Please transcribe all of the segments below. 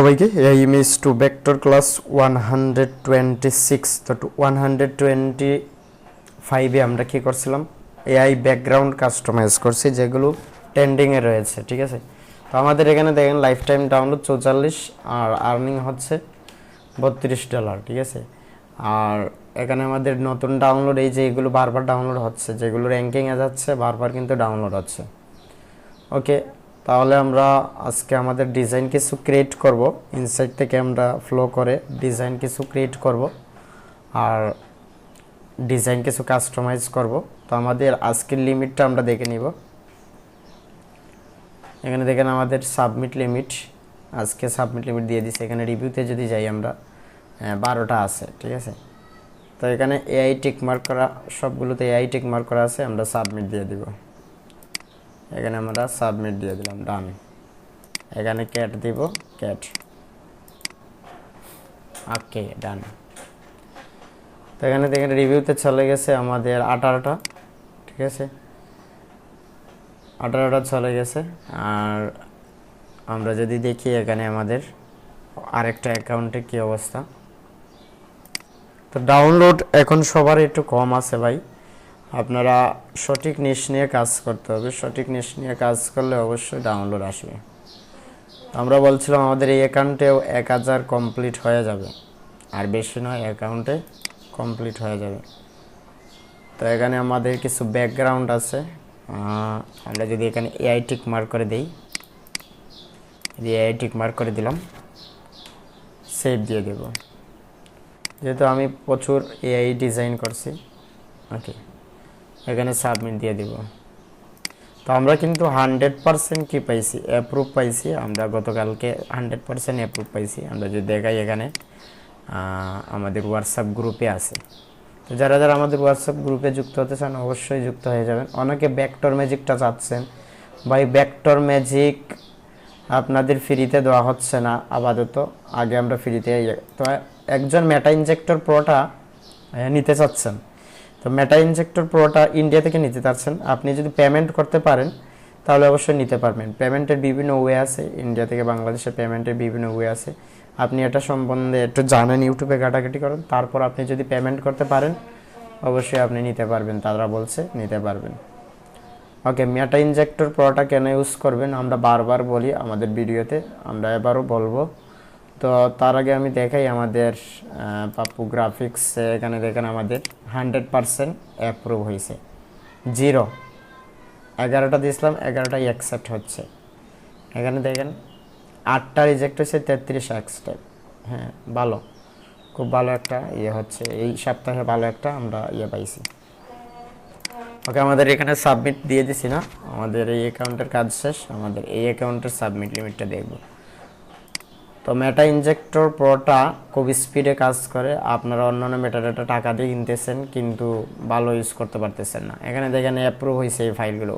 সবাইকে এই image to vector class 126 তো 125 আমরা কি করছিলাম এআই ব্যাকগ্রাউন্ড কাস্টমাইজ করছি যেগুলো ট্রেন্ডিং এ রয়েছে। ঠিক আছে, তো আমাদের এখানে দেখেন লাইফ টাইম ডাউনলোড 44 আর আর্নিং হচ্ছে $32। ঠিক আছে, আর এখানে আমাদের নতুন ডাউনলোড এই যে এগুলো বারবার ডাউনলোড হচ্ছে, যেগুলো র্যাঙ্কিং এ যাচ্ছে বারবার কিন্তু ডাউনলোড হচ্ছে। ওকে, তাহলে আমরা আজকে আমাদের ডিজাইন কিছু ক্রিয়েট করব, ইনসাইড থেকে আমরা ফ্লো করে ডিজাইন কিছু ক্রিয়েট করব আর ডিজাইন কিছু কাস্টমাইজ করব। তো আমাদের আজকের লিমিটটা আমরা দেখে নিব। এখানে দেখেন আমাদের সাবমিট লিমিট, আজকে সাবমিট লিমিট দিয়ে দিছে। এখানে রিভিউতে যদি যাই আমরা 12টা আছে। ঠিক আছে, তো এখানে এআই টিক মার্ক করা, সবগুলোতে এআই টিক মার্ক করা আছে, আমরা সাবমিট দিয়ে দিব। এখানে আমরা সাবমিট দিয়ে দিলাম, ডান। এখানে ক্যাট দিব, ক্যাট, ওকে ডান। তো এখানে দেখেন রিভিউতে চলে গেছে আমাদের 18টা। ঠিক আছে, 18টা চলে গেছে। আর আমরা যদি দেখি এখানে আমাদের আরেকটা অ্যাকাউন্টে কি অবস্থা, তো ডাউনলোড এখন সবার একটু কম আছে ভাই। আপনারা সঠিক নিশ নিয়ে কাজ করতে হবে, সঠিক নিশ নিয়ে কাজ করলে অবশ্যই ডাউনলোড আসবে। আমরা বলছিলাম আমাদের এই অ্যাকাউন্টেও 1000 কমপ্লিট হয়ে যাবে, আর বেশি নয়, অ্যাকাউন্টে কমপ্লিট হয়ে যাবে। তো এখানে আমাদের কিছু ব্যাকগ্রাউন্ড আছে, আমরা যদি এখানে এআই টিক মার্ক করে দিই, এআই টিক মার্ক করে দিলাম, সেভ দিয়ে দেব। যেহেতু আমি প্রচুর এআই ডিজাইন করছি, ওকে এখানে সাবমিট দিয়ে দেব। তো আমরা কিন্তু 100% কি পাইছি, অ্যাপ্রুভ পাইছি। আমরা গতকালকে 100% অ্যাপ্রুভ পাইছি। আমরা যদি দেখাই এখানে আমাদের হোয়াটসঅ্যাপ গ্রুপে আছে। তো যারা যারা আমাদের হোয়াটসঅ্যাপ গ্রুপে যুক্ত হতে চান অবশ্যই যুক্ত হয়ে যাবেন। অনেকে ভেক্টর ম্যাজিকটা চাচ্ছেন, ভাই ভেক্টর ম্যাজিক আপনাদের ফ্রিতে দেওয়া হচ্ছে না আপাতত, আগে আমরা ফ্রিতে। তো একজন মেটা ইনজেক্টর প্রোটা নিতে চাচ্ছেন, তো মেটা ইনজেক্টর প্রোটা ইন্ডিয়া থেকে নিতে চাচ্ছেন। আপনি যদি পেমেন্ট করতে পারেন তাহলে অবশ্যই নিতে পারবেন। পেমেন্টের বিভিন্ন ওয়ে আছে, ইন্ডিয়া থেকে বাংলাদেশে পেমেন্টের বিভিন্ন ওয়ে আছে। আপনি এটা সম্বন্ধে একটু জানেন, ইউটিউবে ঘাটাঘাটি করেন, তারপর আপনি যদি পেমেন্ট করতে পারেন অবশ্যই আপনি নিতে পারবেন, তারা বলছে নিতে পারবেন। ওকে, মেটা ইনজেক্টর প্রোটা কেন ইউজ করবেন আমরা বারবার বলি আমাদের ভিডিওতে, আমরা এবারও বলবো। তো তার আগে আমি দেখাই আমাদের পাপ্পু গ্রাফিক্স। এখানে দেখেন আমাদের 100% অ্যাপ্রুভ হয়েছে, 0। 11টা দিয়েছিলাম, 11টাই অ্যাকসেপ্ট হচ্ছে। এখানে দেখেন 8টা রিজেক্ট হয়েছে, 33 অ্যাকসেপ্ট। হ্যাঁ, ভালো, খুব ভালো একটা ইয়ে হচ্ছে এই সপ্তাহে, ভালো একটা আমরা ইয়ে পাইছি। ওকে, আমাদের এখানে সাবমিট দিয়ে দিছি না, আমাদের এই অ্যাকাউন্টের কাজ শেষ। আমাদের এই অ্যাকাউন্টের সাবমিট লিমিটটা দেখব। তো মেটা ইনজেক্টর প্রোটা খুব স্পিডে কাজ করে। আপনারা অন্যান্য মেটাডাটা টাকা দিয়ে কিনতেছেন কিন্তু ভালো ইউজ করতে পারতেছেন না। এখানে দেখেন অ্যাপ্রুভ হয়েছে এই ফাইলগুলো,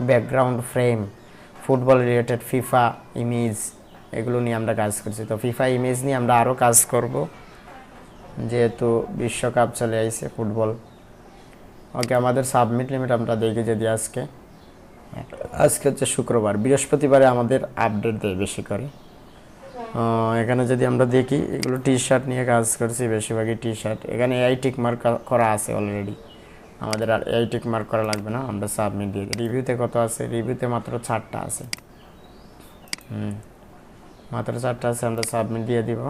background frame, football related, FIFA image, এগুলো নিয়ে আমরা কাজ করছি। তো ফিফা ইমেজ নিয়ে আমরা আরও কাজ করব, যেহেতু বিশ্বকাপ চলে আসছে ফুটবল। ওকে, আমাদের সাবমিট লিমিট আমরা দেখি যদি আজকে হচ্ছে শুক্রবার, বৃহস্পতিবারে আমাদের আপডেট দেয় বেশি করে। এখানে যদি আমরা দেখি এগুলো টি শার্ট নিয়ে কাজ করছি, বেশিরভাগই টি শার্ট। এখানে এআই টিক মার্ক করা আছে অলরেডি, আমাদের আর এআই টিক মার্ক করা লাগবে না, আমরা সাবমিট দিয়ে দিই। রিভিউতে কত আছে, রিভিউতে মাত্র 4টা আছে, মাত্র 4টা আছে, আমরা সাবমিট দিয়ে দিব,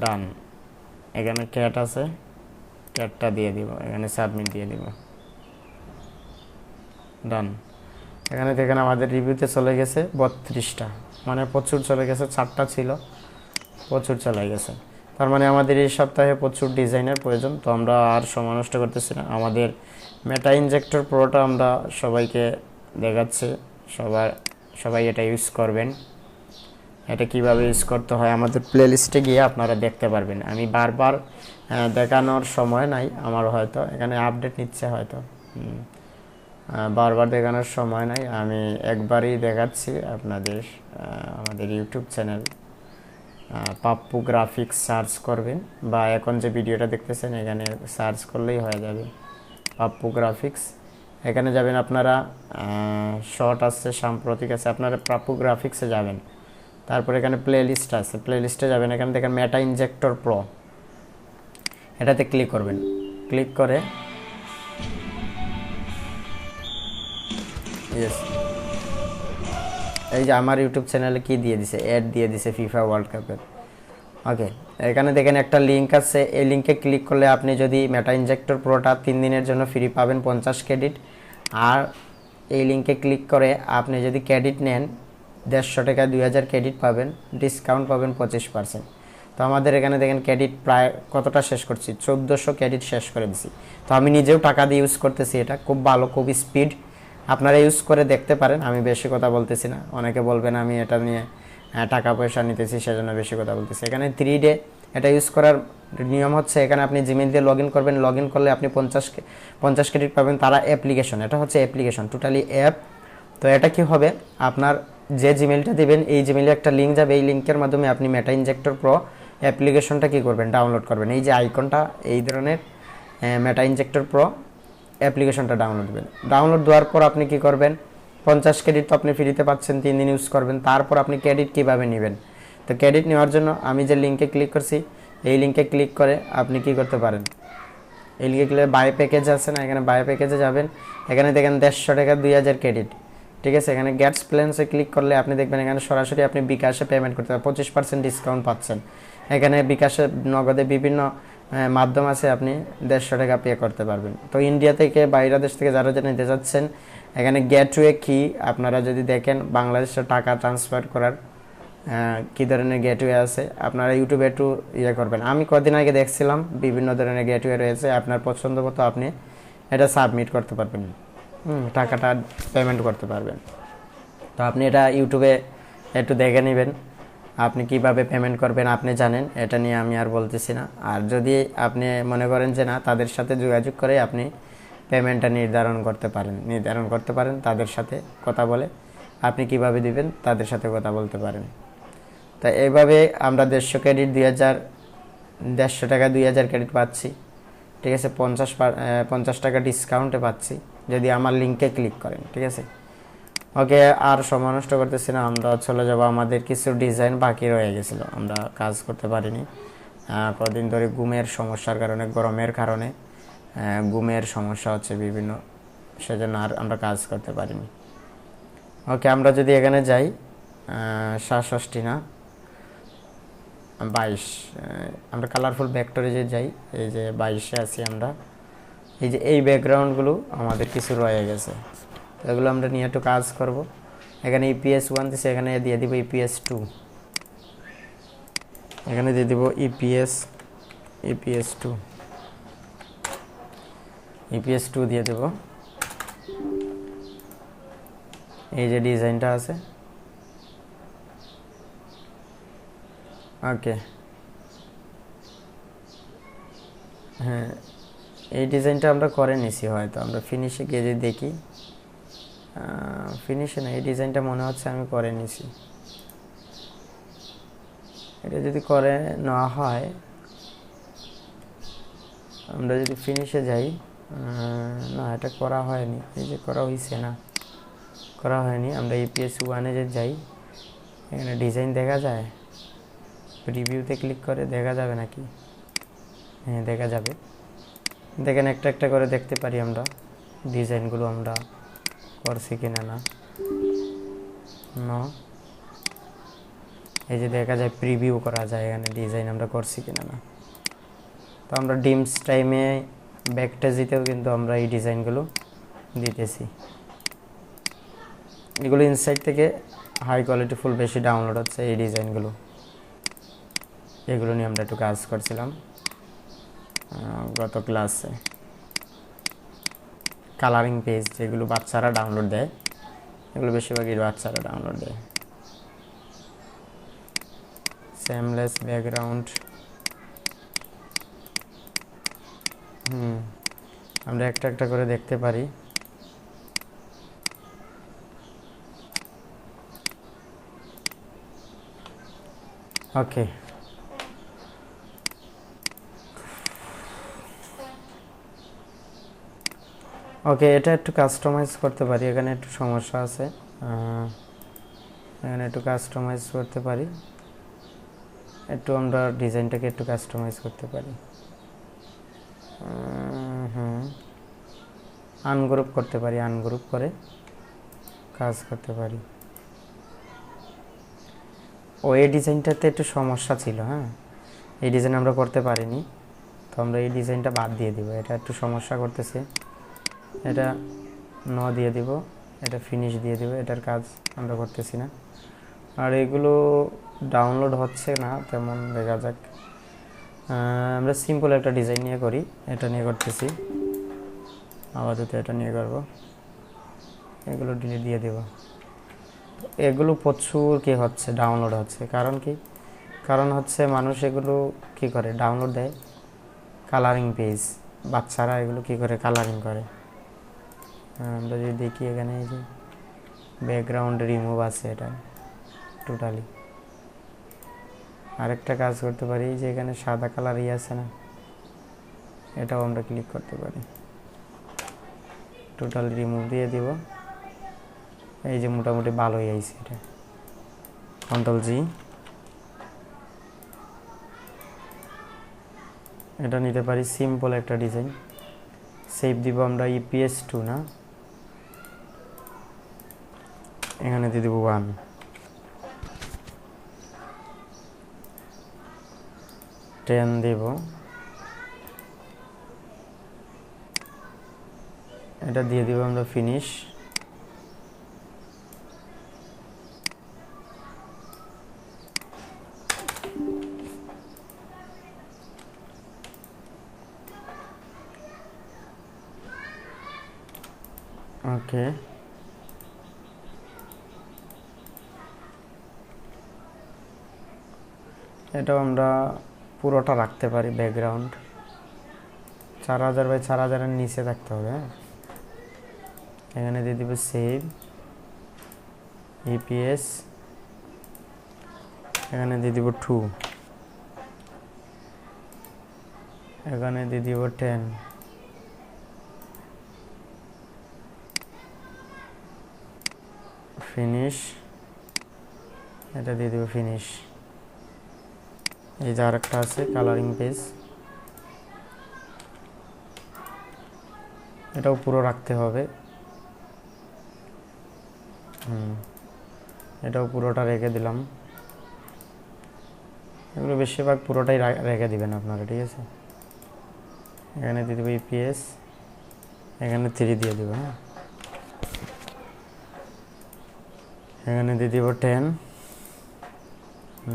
ডান। এখানে ক্যাট আছে, ক্যাটটা দিয়ে দিব, এখানে সাবমিট দিয়ে দিব, ডান। এখানে দেখেন আমাদের রিভিউতে চলে গেছে 32টা, মানে প্রচুর চলে গেছে। 4টা ছিল, প্রচুর চলে গেছে। তার মানে আমাদের এই সপ্তাহে প্রচুর ডিজাইনের প্রয়োজন। তো আমরা আর সময় নষ্ট করতেছি না, আমাদের মেটা ইনজেক্টর প্রোটা আমরা সবাইকে দেখাচ্ছি। সবাই এটা ইউজ করবেন। এটা কিভাবে ইউজ করতে হয় আমাদের প্লেলিস্টে গিয়ে আপনারা দেখতে পারবেন। আমি বারবার দেখানোর সময় নাই আমার, হয়তো এখানে আপডেট নিচ্ছে, হয়তো বারবার দেখানোর সময় নাই। আমি একবারই দেখাচ্ছি আপনাদের। আমাদের YouTube channel Pappu graphics search করবেন, বা এখন যে ভিডিওটা দেখতেছেন এখানে সার্চ করলেই হয়ে যাবে পাপ্পু গ্রাফিক্স। এখানে যাবেন আপনারা, শর্ট আছে, সাম্প্রতিক আছে, আপনারা পাপ্পু গ্রাফিক্সে যাবেন। তারপর এখানে প্লে লিস্ট আছে, প্লে লিস্টে যাবেন, এখানে দেখেন মেটা ইনজেক্টর প্রো, এটাতে ক্লিক করবেন। ক্লিক করে ইয়েস, এই যে আমার ইউটিউব চ্যানেলে কি দিয়ে দিছে, অ্যাড দিয়ে দিছে ফিফা ওয়ার্ল্ড কাপের। ওকে, এখানে দেখেন একটা লিঙ্ক আছে, এই লিঙ্কে ক্লিক করলে আপনি যদি মেটা ইনজেক্টর প্রোটা 3 দিনের জন্য ফ্রি পাবেন 50 ক্রেডিট। আর এই লিঙ্কে ক্লিক করে আপনি যদি ক্রেডিট নেন 150 টাকা 2000 ক্রেডিট পাবেন, ডিসকাউন্ট পাবেন 25%। তো আমাদের এখানে দেখেন ক্রেডিট প্রায় কতটা শেষ করছি, 1400 ক্রেডিট শেষ করে দিছি। তো আমি নিজেও টাকা দিয়ে ইউজ করতেছি, এটা খুব ভালো, খুব স্পিড, আপনারা ইউজ করে দেখতে পারেন। আমি বেশি কথা বলতেছি না, অনেকে বলবেন আমি এটা নিয়ে টাকা পয়সা নিতেছি সেজন্য বেশি কথা বলতেছি। এখানে 3 ডে এটা ইউজ করার নিয়ম হচ্ছে, এখানে আপনি জিমেইল দিয়ে লগ ইন করবেন, লগ ইন করলে আপনি 50 ক্রেডিট পাবেন। তারা অ্যাপ্লিকেশন, এটা হচ্ছে অ্যাপ্লিকেশন, টোটালি অ্যাপ। তো এটা কি হবে, আপনার যে জিমেইলটা দিবেন এই জিমেইলে একটা লিঙ্ক যাবে, এই লিঙ্কের মাধ্যমে আপনি মেটা ইনজেক্টর প্রো অ্যাপ্লিকেশনটা কি করবেন, ডাউনলোড করবেন। এই যে আইকনটা, এই ধরনের মেটা ইনজেক্টর প্রো অ্যাপ্লিকেশনটা ডাউনলোড দেবেন। ডাউনলোড দেওয়ার পর আপনি কি করবেন, 50 ক্রেডিট তো আপনি ফ্রিতে পাচ্ছেন, 3 দিন ইউজ করবেন। তারপর আপনি ক্রেডিট কীভাবে নেবেন, তো ক্রেডিট নেওয়ার জন্য আমি যে লিঙ্কে ক্লিক করছি, এই লিঙ্কে ক্লিক করে আপনি কি করতে পারেন, এই লিঙ্কে ক্লিক বাই প্যাকেজ আছে না, এখানে বাই প্যাকেজে যাবেন, এখানে দেখেন 150 টাকা 2000 ক্রেডিট, ঠিক আছে। এখানে গেটস প্ল্যান্সে ক্লিক করলে আপনি দেখবেন এখানে সরাসরি আপনি বিকাশে পেমেন্ট করতে পারেন, 25% ডিসকাউন্ট পাচ্ছেন। এখানে বিকাশে নগদে বিভিন্ন মাধ্যম আছে, আপনি 150 টাকা পে করতে পারবেন। তো ইন্ডিয়া থেকে বাইরে দেশ থেকে যারা নিতে যাচ্ছেন, এখানে গেটওয়ে কি, আপনারা যদি দেখেন বাংলাদেশে টাকা ট্রান্সফার করার কী ধরনের গেটওয়ে আছে, আপনারা ইউটিউবে একটু ইয়ে করবেন। আমি কদিন আগে দেখছিলাম বিভিন্ন ধরনের গেটওয়ে রয়েছে, আপনার পছন্দ মতো আপনি এটা সাবমিট করতে পারবেন, টাকাটা পেমেন্ট করতে পারবেন। তো আপনি এটা ইউটিউবে একটু দেখে নেবেন, আপনি কিভাবে পেমেন্ট করবেন আপনি জানেন, এটা নিয়ে আমি আর বলতেছি না। আর যদি আপনি মনে করেন যে না, তাদের সাথে যোগাযোগ করে আপনি পেমেন্টটা নির্ধারণ করতে পারেন, তাদের সাথে কথা বলে আপনি কিভাবে দিবেন তাদের সাথে কথা বলতে পারেন। তা এইভাবে আমরা 150 ক্রেডিট 150 টাকা 2000 ক্রেডিট পাচ্ছি, ঠিক আছে। 50 টাকা ডিসকাউন্টে পাচ্ছি যদি আমার লিঙ্কে ক্লিক করেন, ঠিক আছে। ওকে, আর সময় নষ্ট করতেছি না, আমরা চলে যাব। আমাদের কিছু ডিজাইন বাকি রয়ে গেছিলো, আমরা কাজ করতে পারিনি কদিন ধরে, ঘুমের সমস্যার কারণে, গরমের কারণে ঘুমের সমস্যা হচ্ছে বিভিন্ন, সেজন্য আর আমরা কাজ করতে পারিনি। ওকে, আমরা যদি এখানে যাই 67 না 22, আমরা কালারফুল ভেক্টরে যে যাই, এই যে 22-এ আছি আমরা। এই যে এই ব্যাকগ্রাউন্ডগুলো আমাদের কিছু রয়ে গেছে, এগুলো আমরা নিয়ে একটু কাজ করব। এখানে EPS 1 দিচ্ছে, এখানে দিয়ে দিব EPS 2, এখানে দিয়ে দিব EPS 2 দিয়ে দেব। এই যে ডিজাইনটা আছে, ওকে, হ্যাঁ এই ডিজাইনটা আমরা করে নিছি, হয়তো আমরা ফিনিশে গিয়ে যদি দেখি, ফিনিশে না, এই ডিজাইনটা মনে হচ্ছে আমি করে নিছি। এটা যদি করে নেওয়া হয়, আমরা যদি ফিনিশে যাই, না এটা করা হয়নি, এই যে করা হয়েছে না, করা হয়নি। আমরা EPS 1-এ যে যাই, এখানে ডিজাইন দেখা যায়, রিভিউতে ক্লিক করে দেখা যাবে নাকি, হ্যাঁ দেখা যাবে। দেখেন একটা একটা করে দেখতে পারি আমরা ডিজাইনগুলো আমরা করছি কিনা না। এই যে দেখা যায়, প্রিভিউ করা যায় এখানে ডিজাইন আমরা করছি কিনা না। তো আমরা ডিমস টাইমে ব্যাকটেজিতেও কিন্তু আমরা এই ডিজাইনগুলো দিতেছি। এগুলো ইনসাইড থেকে হাই কোয়ালিটি ফুল বেশি ডাউনলোড হচ্ছে এই ডিজাইনগুলো, এগুলো নিয়ে আমরা একটু কাজ করছিলাম গত ক্লাসে। কালারিং পেজ যেগুলো বাচ্চারা ডাউনলোড দেয়, এগুলো বেশিরভাগই বাচ্চারা ডাউনলোড দেয়। সেমলেস ব্যাকগ্রাউন্ড, আমরা একটা একটা করে দেখতে পারি। ওকে, ওকে, এটা একটু কাস্টমাইজ করতে পারি, এখানে একটু সমস্যা আছে। এখানে একটু কাস্টমাইজ করতে পারি, একটু আমরা ডিজাইনটাকে একটু কাস্টমাইজ করতে পারি। আনগ্রুপ করতে পারি, আনগ্রুপ করে কাজ করতে পারি। এই ডিজাইনটাতে একটু সমস্যা ছিল, হ্যাঁ, এই ডিজাইন আমরা করতে পারিনি, তো আমরা এই ডিজাইনটা বাদ দিয়ে দিব, এটা একটু সমস্যা করতেছে, এটা দিয়ে দিব, এটা ফিনিশ দিয়ে দিব, এটার কাজ আমরা করতেছি না। আর এগুলো ডাউনলোড হচ্ছে না তেমন, দেখা যাক। আমরা সিম্পল একটা ডিজাইন নিয়ে করি, এটা নিয়ে করতেছি আপাতত, এটা নিয়ে করব, এগুলো ডিলিট দিয়ে দেব। এগুলো প্রচুর কি হচ্ছে, ডাউনলোড হচ্ছে, কারণ কি, কারণ হচ্ছে মানুষ এগুলো কি করে ডাউনলোড দেয়, কালারিং পেজ, বাচ্চারা এগুলো কি করে কালারিং করে। আমরা যদি দেখি এখানে এই যে ব্যাকগ্রাউন্ড রিমুভ আছে, এটা টোটালি। আরেকটা কাজ করতে পারি, যে এখানে সাদা কালার আছে না, এটাও আমরা ক্লিক করতে পারি, টোটাল রিমুভ দিয়ে দিব। এই যে মোটামুটি ভালোই আইছে, এটা কন্ট্রোল জি, এটা নিতে পারি সিম্পল একটা ডিজাইন। সেভ দিব আমরা EPS 2 না, এখানে দিয়ে দিব 1, দেব, এটা দিয়ে দিব আমরা ফিনিশ। ওকে, এটাও আমরা পুরোটা রাখতে পারি, ব্যাকগ্রাউন্ড 4000 বাই 4000 এর নিচে থাকতে হবে। এখানে দিয়ে দিব সেভ EPS, এখানে দিয়ে দিব 2, এখানে দিয়ে দিব 10, ফিনিশ, এটা দিয়ে দিব ফিনিশ। এই যে আরেকটা আছে কালারিং পেজ, এটাও পুরো রাখতে হবে। এটাও পুরোটা রেখে দিলাম, এগুলো বেশিরভাগ পুরোটাই রেখে দিবেন আপনারা, ঠিক আছে। এখানে দিয়ে দেবো EPS, এখানে 3 দিয়ে দেবো, হ্যাঁ, এখানে দিয়ে দিব 10,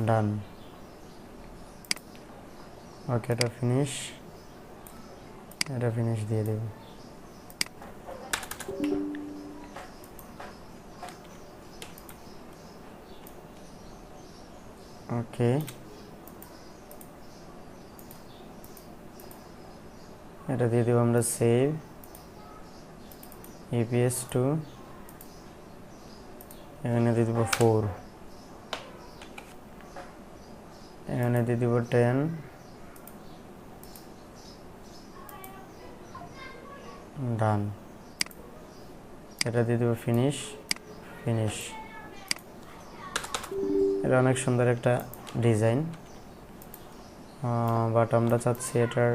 ডান। ওকে, এটা ফিনিশ, এটা ফিনিশ দিয়ে দেব। ওকে, এটা দিয়ে দেব আমরা সেভ EPS 2, এখানে দিয়ে দেব 4, এখানে দিয়ে দেব 10, ডান। এটা দিয়ে দেব ফিনিশ, ফিনিশ। এটা অনেক সুন্দর একটা ডিজাইন, বাট আমরা চাচ্ছি এটার